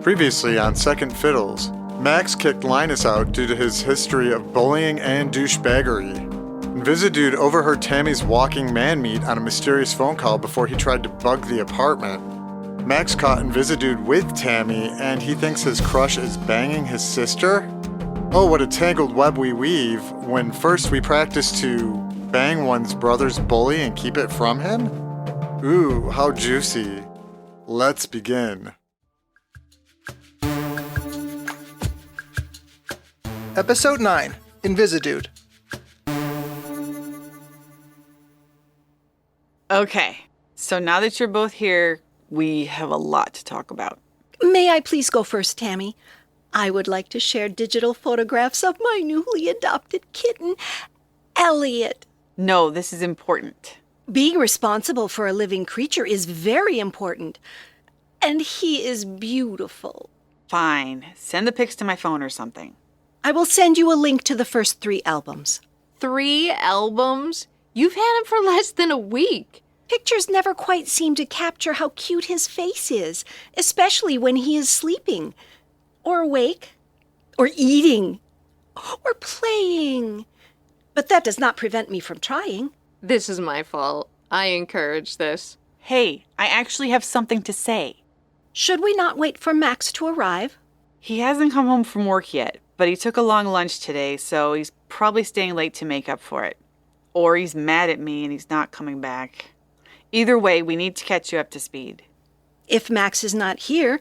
Previously on Second Fiddles, Max kicked Linus out due to his history of bullying and douchebaggery. Invisidude overheard Tammy's walking man-meat on a mysterious phone call before he tried to bug the apartment. Max caught Invisidude with Tammy, and he thinks his crush is banging his sister? Oh, what a tangled web we weave when first we practice to bang one's brother's bully and keep it from him? Ooh, how juicy. Let's begin. Episode 9, Invisidude. Okay, so now that you're both here, we have a lot to talk about. May I please go first, Tammy? I would like to share digital photographs of my newly adopted kitten, Elliot. No, this is important. Being responsible for a living creature is very important. And he is beautiful. Fine, send the pics to my phone or something. I will send you a link to the first 3 albums. 3 albums? You've had him for less than a week. Pictures never quite seem to capture how cute his face is, especially when he is sleeping, or awake, or eating, or playing. But that does not prevent me from trying. This is my fault. I encourage this. Hey, I actually have something to say. Should we not wait for Max to arrive? He hasn't come home from work yet, but he took a long lunch today, so he's probably staying late to make up for it. Or he's mad at me and he's not coming back. Either way, we need to catch you up to speed. If Max is not here,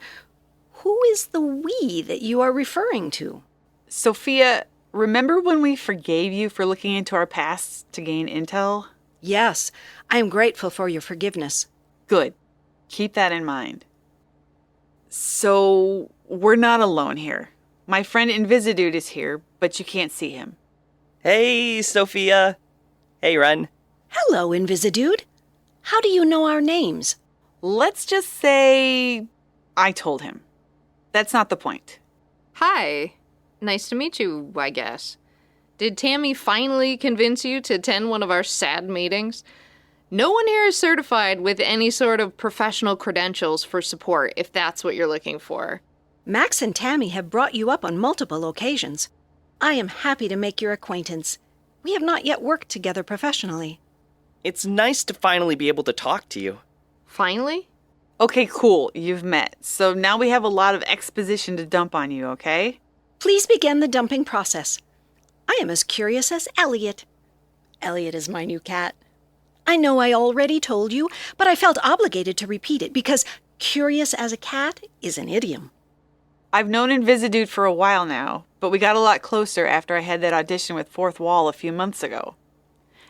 who is the we that you are referring to? Sophia, remember when we forgave you for looking into our pasts to gain intel? Yes, I am grateful for your forgiveness. Good. Keep that in mind. So, we're not alone here. My friend Invisidude is here, but you can't see him. Hey, Sophia. Hey, Ren. Hello, Invisidude. How do you know our names? Let's just say I told him. That's not the point. Hi. Nice to meet you, I guess. Did Tammy finally convince you to attend one of our sad meetings? No one here is certified with any sort of professional credentials for support, if that's what you're looking for. Max and Tammy have brought you up on multiple occasions. I am happy to make your acquaintance. We have not yet worked together professionally. It's nice to finally be able to talk to you. Finally? Okay, cool. You've met. So now we have a lot of exposition to dump on you, okay? Please begin the dumping process. I am as curious as Elliot. Elliot is my new cat. I know I already told you, but I felt obligated to repeat it because curious as a cat is an idiom. I've known Invisidude for a while now, but we got a lot closer after I had that audition with Fourth Wall a few months ago.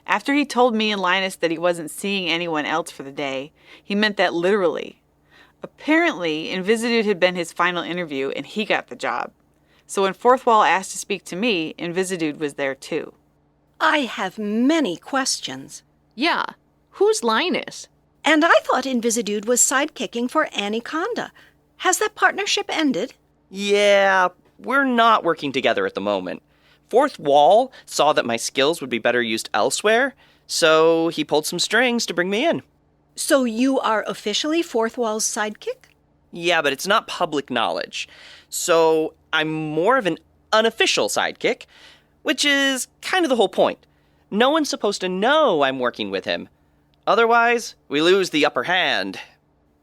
After he told me and Linus that he wasn't seeing anyone else for the day, he meant that literally. Apparently, Invisidude had been his final interview and he got the job. So when Fourth Wall asked to speak to me, Invisidude was there too. I have many questions. Yeah. Who's Linus? And I thought Invisidude was sidekicking for Anaconda. Has that partnership ended? Yeah, we're not working together at the moment. Fourth Wall saw that my skills would be better used elsewhere, so he pulled some strings to bring me in. So you are officially Fourth Wall's sidekick? Yeah, but it's not public knowledge. So I'm more of an unofficial sidekick, which is kind of the whole point. No one's supposed to know I'm working with him. Otherwise, we lose the upper hand.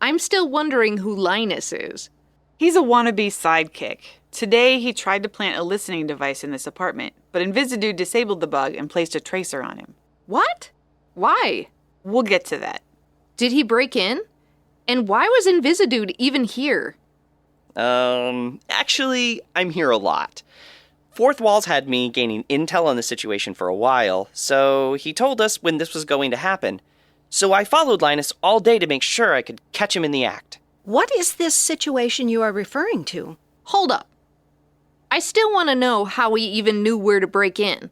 I'm still wondering who Linus is. He's a wannabe sidekick. Today, he tried to plant a listening device in this apartment, but Invisidude disabled the bug and placed a tracer on him. What? Why? We'll get to that. Did he break in? And why was Invisidude even here? Actually, I'm here a lot. Fourth Wall's had me gaining intel on the situation for a while, so he told us when this was going to happen. So I followed Linus all day to make sure I could catch him in the act. What is this situation you are referring to? Hold up. I still want to know how he even knew where to break in.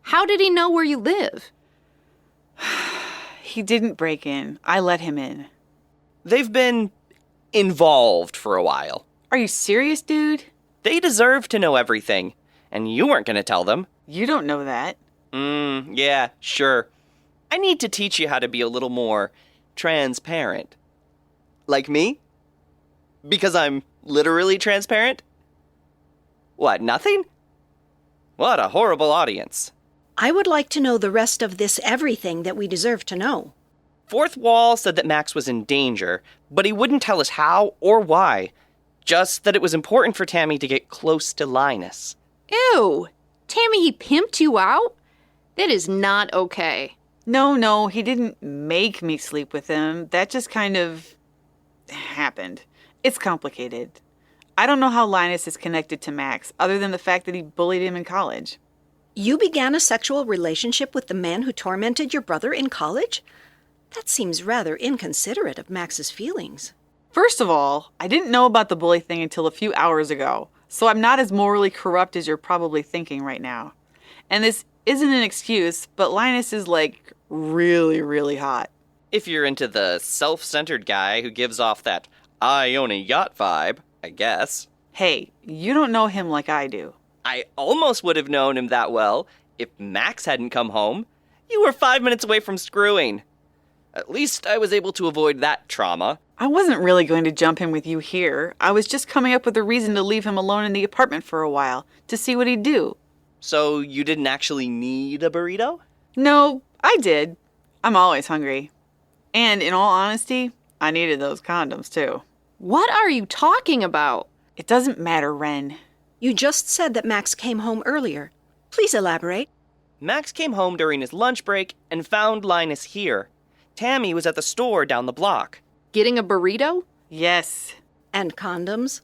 How did he know where you live? He didn't break in. I let him in. They've been involved for a while. Are you serious, dude? They deserve to know everything, and you weren't going to tell them. You don't know that. Yeah, sure. I need to teach you how to be a little more transparent. Like me? Because I'm Literally transparent? What, nothing? What a horrible audience. I would like to know the rest of this everything that we deserve to know. Fourth Wall said that Max was in danger, but he wouldn't tell us how or why. Just that it was important for Tammy to get close to Linus. Ew! Tammy, he pimped you out? That is not okay. No, he didn't make me sleep with him. That just kind of happened. It's complicated. I don't know how Linus is connected to Max, other than the fact that he bullied him in college. You began a sexual relationship with the man who tormented your brother in college? That seems rather inconsiderate of Max's feelings. First of all, I didn't know about the bully thing until a few hours ago, so I'm not as morally corrupt as you're probably thinking right now. And this isn't an excuse, but Linus is like really, really hot. If you're into the self-centered guy who gives off that I own a yacht vibe, I guess. Hey, you don't know him like I do. I almost would have known him that well if Max hadn't come home. You were 5 minutes away from screwing. At least I was able to avoid that trauma. I wasn't really going to jump in with you here. I was just coming up with a reason to leave him alone in the apartment for a while, to see what he'd do. So you didn't actually need a burrito? No, I did. I'm always hungry. And in all honesty, I needed those condoms too. What are you talking about? It doesn't matter, Ren. You just said that Max came home earlier. Please elaborate. Max came home during his lunch break and found Linus here. Tammy was at the store down the block. Getting a burrito? Yes. And condoms?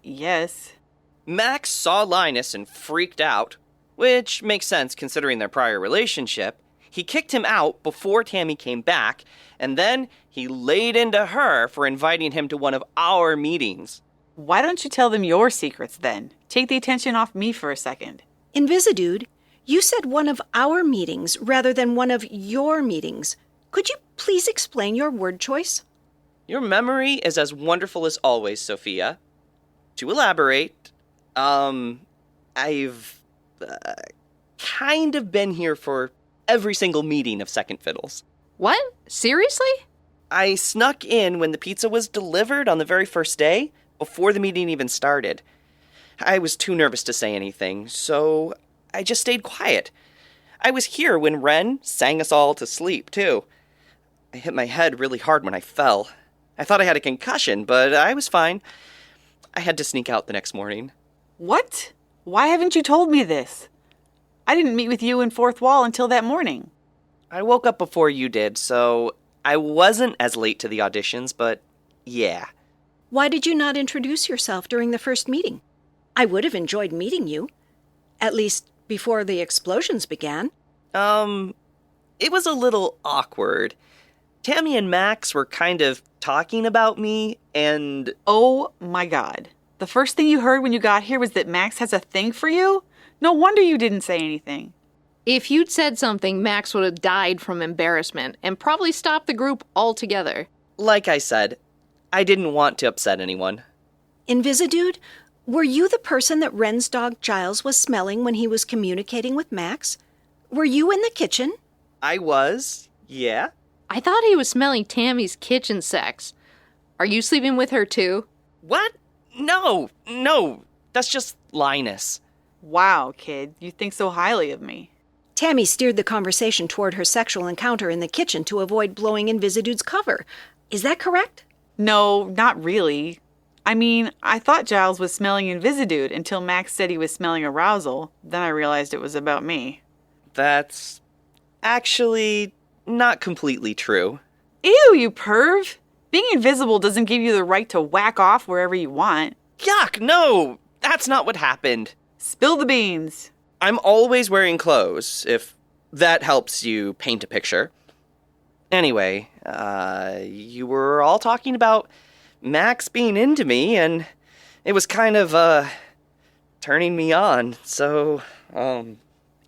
Yes. Max saw Linus and freaked out, which makes sense considering their prior relationship. He kicked him out before Tammy came back, and then he laid into her for inviting him to one of our meetings. Why don't you tell them your secrets then? Take the attention off me for a second. Invisidude, you said one of our meetings rather than one of your meetings. Could you please explain your word choice? Your memory is as wonderful as always, Sophia. To elaborate, I've kind of been here for every single meeting of Second Fiddles. What? Seriously? I snuck in when the pizza was delivered on the very first day, before the meeting even started. I was too nervous to say anything, so I just stayed quiet. I was here when Ren sang us all to sleep, too. I hit my head really hard when I fell. I thought I had a concussion, but I was fine. I had to sneak out the next morning. What? Why haven't you told me this? I didn't meet with you in Fourth Wall until that morning. I woke up before you did, so I wasn't as late to the auditions, but yeah. Why did you not introduce yourself during the first meeting? I would have enjoyed meeting you. At least before the explosions began. It was a little awkward. Tammy and Max were kind of talking about me, and... Oh my god. The first thing you heard when you got here was that Max has a thing for you? No wonder you didn't say anything. If you'd said something, Max would have died from embarrassment and probably stopped the group altogether. Like I said, I didn't want to upset anyone. Invisidude, were you the person that Ren's dog Giles was smelling when he was communicating with Max? Were you in the kitchen? I was, yeah. I thought he was smelling Tammy's kitchen sex. Are you sleeping with her too? What? No, that's just Linus. Wow, kid, you think so highly of me. Tammy steered the conversation toward her sexual encounter in the kitchen to avoid blowing Invisidude's cover. Is that correct? No, not really. I mean, I thought Giles was smelling Invisidude until Max said he was smelling arousal. Then I realized it was about me. That's actually not completely true. Ew, you perv! Being invisible doesn't give you the right to whack off wherever you want. Yuck, no! That's not what happened. Spill the beans. I'm always wearing clothes, if that helps you paint a picture. Anyway, you were all talking about Max being into me, and it was kind of, turning me on, so,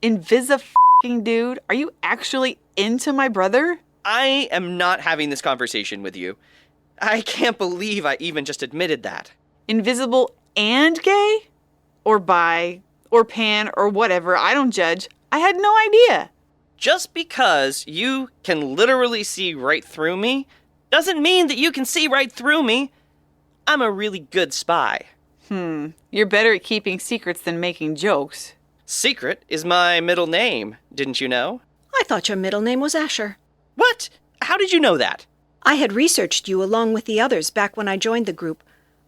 Invisidude, are you actually into my brother? I am not having this conversation with you. I can't believe I even just admitted that. Invisible and gay? Or bi? Or pan? Or whatever, I don't judge. I had no idea. Just because you can literally see right through me doesn't mean that you can see right through me. I'm a really good spy. You're better at keeping secrets than making jokes. Secret is my middle name, didn't you know? I thought your middle name was Asher. What? How did you know that? I had researched you along with the others back when I joined the group.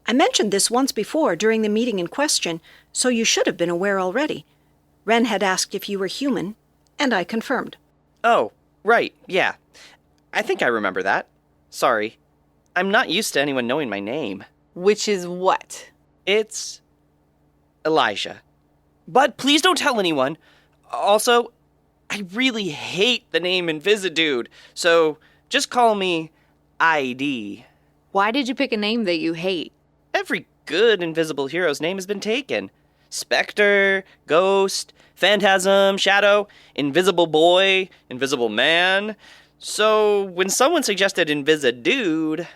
I mentioned this once before during the meeting in question, so you should have been aware already. Wren had asked if you were human, and I confirmed. Oh, right, yeah. I think I remember that. Sorry. I'm not used to anyone knowing my name. Which is what? It's Elijah. But please don't tell anyone. Also, I really hate the name Invisidude, so just call me ID. Why did you pick a name that you hate? Every good invisible hero's name has been taken. Spectre, Ghost, Phantasm, Shadow, Invisible Boy, Invisible Man. So when someone suggested Invisidude,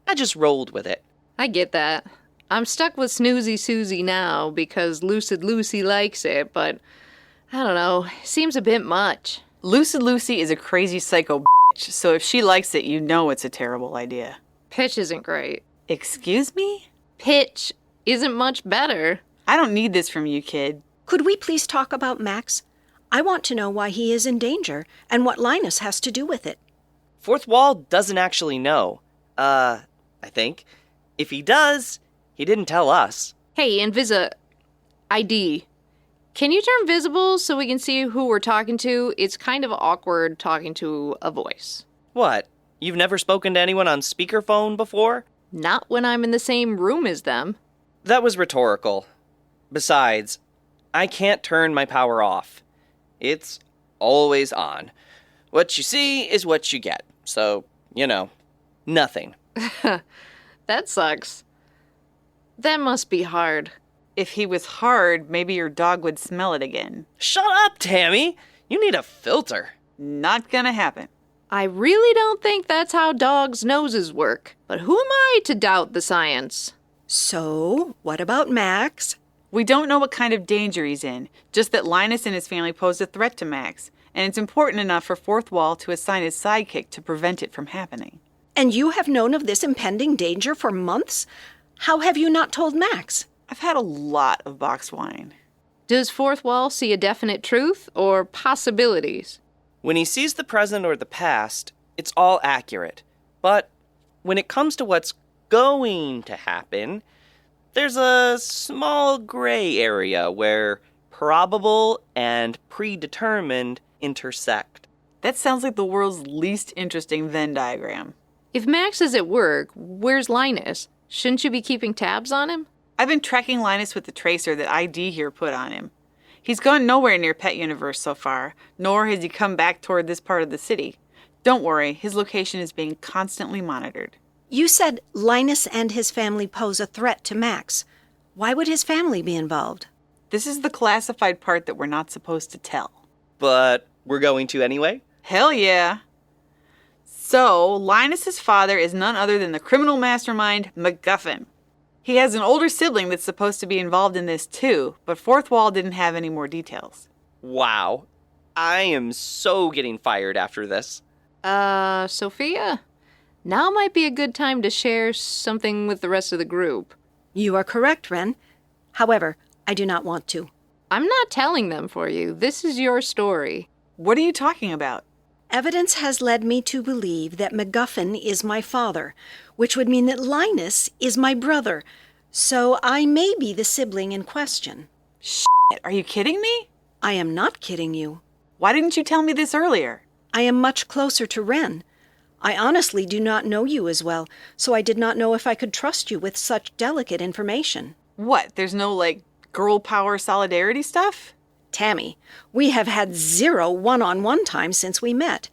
I just rolled with it. I get that. I'm stuck with Snoozy Susie now because Lucid Lucy likes it, but I don't know, seems a bit much. Lucid Lucy is a crazy psycho bitch, so if she likes it, you know it's a terrible idea. Pitch isn't great. Excuse me? Pitch isn't much better. I don't need this from you, kid. Could we please talk about Max? I want to know why he is in danger and what Linus has to do with it. Fourth Wall doesn't actually know. I think. If he does, he didn't tell us. Hey, ID. Can you turn visible so we can see who we're talking to? It's kind of awkward talking to a voice. What? You've never spoken to anyone on speakerphone before? Not when I'm in the same room as them. That was rhetorical. Besides, I can't turn my power off. It's always on. What you see is what you get. So, nothing. That sucks. That must be hard. If he was hard, maybe your dog would smell it again. Shut up, Tammy! You need a filter. Not gonna happen. I really don't think that's how dogs' noses work. But who am I to doubt the science? So, what about Max? We don't know what kind of danger he's in, just that Linus and his family pose a threat to Max, and it's important enough for Fourth Wall to assign his sidekick to prevent it from happening. And you have known of this impending danger for months? How have you not told Max? I've had a lot of boxed wine. Does Fourth Wall see a definite truth or possibilities? When he sees the present or the past, it's all accurate. But when it comes to what's going to happen, there's a small gray area where probable and predetermined intersect. That sounds like the world's least interesting Venn diagram. If Max is at work, where's Linus? Shouldn't you be keeping tabs on him? I've been tracking Linus with the tracer that ID here put on him. He's gone nowhere near Pet Universe so far, nor has he come back toward this part of the city. Don't worry, his location is being constantly monitored. You said Linus and his family pose a threat to Max. Why would his family be involved? This is the classified part that we're not supposed to tell. But we're going to anyway? Hell yeah. So, Linus's father is none other than the criminal mastermind, MacGuffin. He has an older sibling that's supposed to be involved in this too, but Fourth Wall didn't have any more details. Wow. I am so getting fired after this. Sophia? Now might be a good time to share something with the rest of the group. You are correct, Wren. However, I do not want to. I'm not telling them for you. This is your story. What are you talking about? Evidence has led me to believe that MacGuffin is my father, which would mean that Linus is my brother. So I may be the sibling in question. Shit, are you kidding me? I am not kidding you. Why didn't you tell me this earlier? I am much closer to Wren. I honestly do not know you as well, so I did not know if I could trust you with such delicate information. What, there's no, girl power solidarity stuff? Tammy, we have had 0 one-on-one time since we met.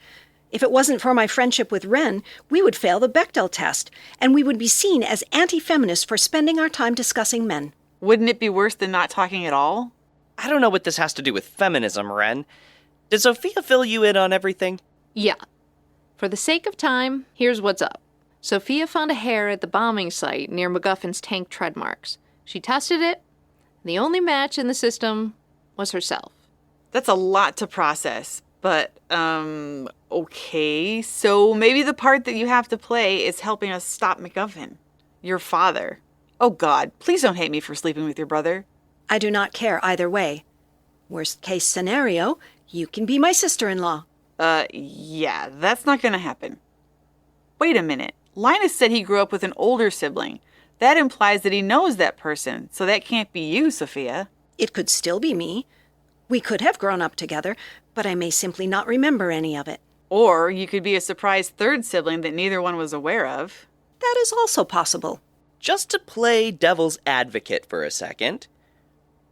If it wasn't for my friendship with Wren, we would fail the Bechdel test, and we would be seen as anti-feminists for spending our time discussing men. Wouldn't it be worse than not talking at all? I don't know what this has to do with feminism, Ren. Did Sophia fill you in on everything? Yeah. For the sake of time, here's what's up. Sophia found a hair at the bombing site near MacGuffin's tank tread marks. She tested it. The only match in the system was herself. That's a lot to process, but, okay. So maybe the part that you have to play is helping us stop MacGuffin. Your father. Oh God, please don't hate me for sleeping with your brother. I do not care either way. Worst case scenario, you can be my sister-in-law. Yeah, that's not gonna happen. Wait a minute. Linus said he grew up with an older sibling. That implies that he knows that person, so that can't be you, Sophia. It could still be me. We could have grown up together, but I may simply not remember any of it. Or you could be a surprise third sibling that neither one was aware of. That is also possible. Just to play devil's advocate for a second,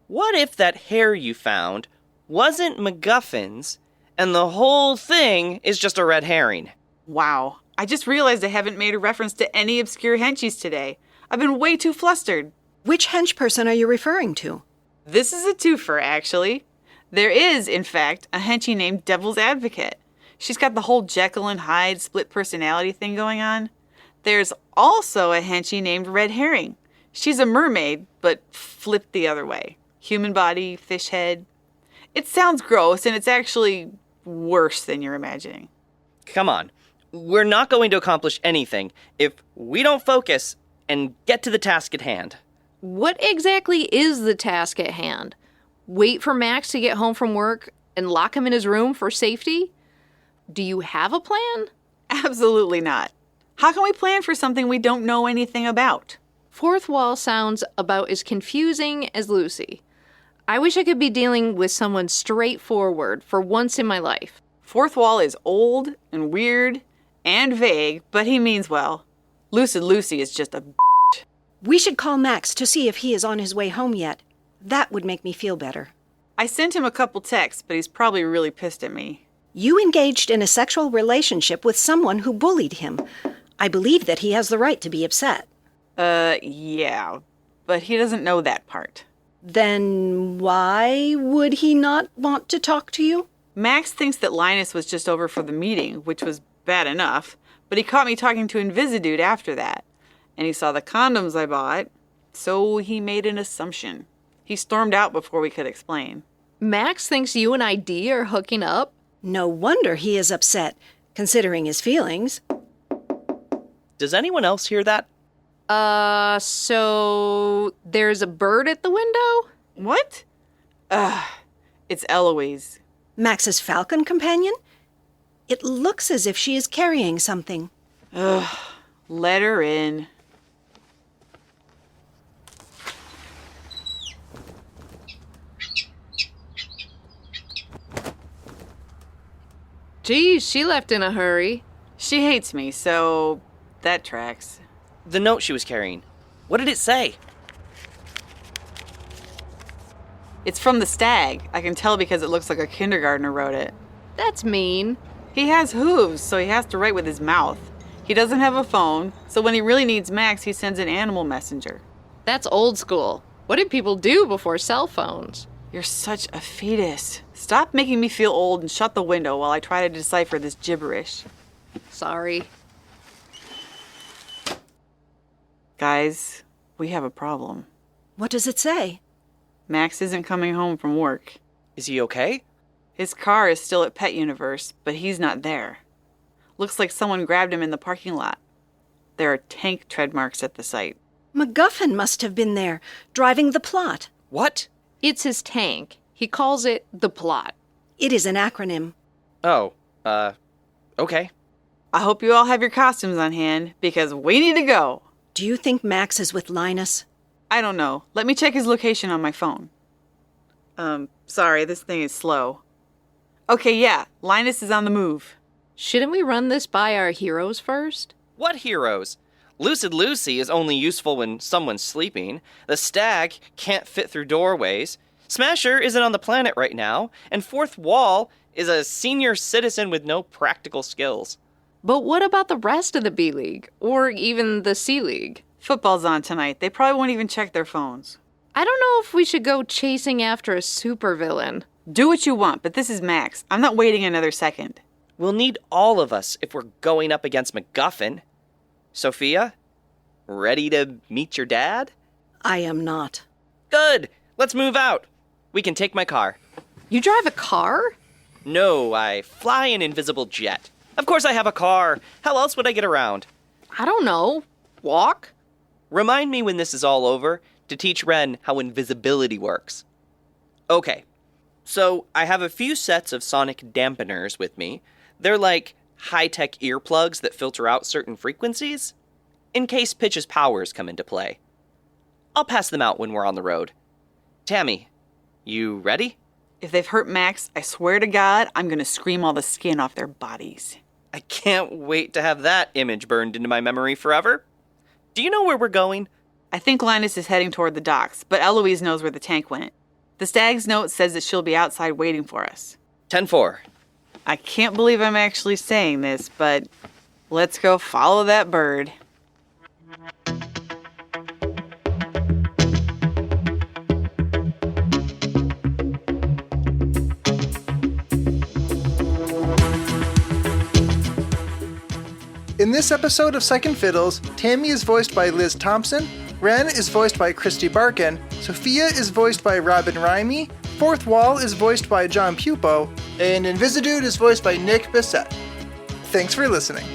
what if that hair you found wasn't MacGuffin's and the whole thing is just a red herring? Wow, I just realized I haven't made a reference to any obscure henchies today. I've been way too flustered. Which hench person are you referring to? This is a twofer, actually. There is, in fact, a henchie named Devil's Advocate. She's got the whole Jekyll and Hyde split personality thing going on. There's also a henchie named Red Herring. She's a mermaid, but flipped the other way. Human body, fish head. It sounds gross, and it's actually worse than you're imagining. Come on. We're not going to accomplish anything if we don't focus and get to the task at hand. What exactly is the task at hand? Wait for Max to get home from work and lock him in his room for safety? Do you have a plan? Absolutely not. How can we plan for something we don't know anything about? Fourth Wall sounds about as confusing as Lucy. I wish I could be dealing with someone straightforward for once in my life. Fourth Wall is old and weird and vague, but he means well. Lucid Lucy is just a We should call Max to see if he is on his way home yet. That would make me feel better. I sent him a couple texts, but he's probably really pissed at me. You engaged in a sexual relationship with someone who bullied him. I believe that he has the right to be upset. Yeah, but he doesn't know that part. Then why would he not want to talk to you? Max thinks that Linus was just over for the meeting, which was bad enough, but he caught me talking to Invisidude after that. And he saw the condoms I bought, so he made an assumption. He stormed out before we could explain. Max thinks you and ID are hooking up? No wonder he is upset, considering his feelings. Does anyone else hear that? So there's a bird at the window? What? It's Eloise. Max's falcon companion? It looks as if she is carrying something. Let her in. Geez, she left in a hurry. She hates me, so that tracks. The note she was carrying. What did it say? It's from the stag. I can tell because it looks like a kindergartner wrote it. That's mean. He has hooves, so he has to write with his mouth. He doesn't have a phone, so when he really needs Max, he sends an animal messenger. That's old school. What did people do before cell phones? You're such a fetus. Stop making me feel old and shut the window while I try to decipher this gibberish. Sorry. Guys, we have a problem. What does it say? Max isn't coming home from work. Is he okay? His car is still at Pet Universe, but he's not there. Looks like someone grabbed him in the parking lot. There are tank tread marks at the site. MacGuffin must have been there, driving the plot. What? It's his tank. He calls it the plot. It is an acronym. Oh, okay. I hope you all have your costumes on hand, because we need to go. Do you think Max is with Linus? I don't know. Let me check his location on my phone. Sorry, this thing is slow. Okay, yeah, Linus is on the move. Shouldn't we run this by our heroes first? What heroes? Lucid Lucy is only useful when someone's sleeping. The stag can't fit through doorways. Smasher isn't on the planet right now. And Fourth Wall is a senior citizen with no practical skills. But what about the rest of the B League? Or even the C League? Football's on tonight. They probably won't even check their phones. I don't know if we should go chasing after a supervillain. Do what you want, but this is Max. I'm not waiting another second. We'll need all of us if we're going up against MacGuffin. Sophia, ready to meet your dad? I am not. Good. Let's move out. We can take my car. You drive a car? No, I fly an invisible jet. Of course I have a car. How else would I get around? I don't know. Walk? Remind me when this is all over to teach Ren how invisibility works. Okay, so I have a few sets of sonic dampeners with me. They're like high-tech earplugs that filter out certain frequencies, in case Pitch's powers come into play. I'll pass them out when we're on the road. Tammy, you ready? If they've hurt Max, I swear to God, I'm gonna scream all the skin off their bodies. I can't wait to have that image burned into my memory forever. Do you know where we're going? I think Linus is heading toward the docks, but Eloise knows where the tank went. The stag's note says that she'll be outside waiting for us. 10-4. I can't believe I'm actually saying this, but let's go follow that bird. In this episode of Second Fiddles, Tammy is voiced by Liz Thompson, Ren is voiced by Christy Barkin, Sophia is voiced by Robin Rimey, Fourth Wall is voiced by John Pupo, and Invisidude is voiced by Nick Bissett. Thanks for listening.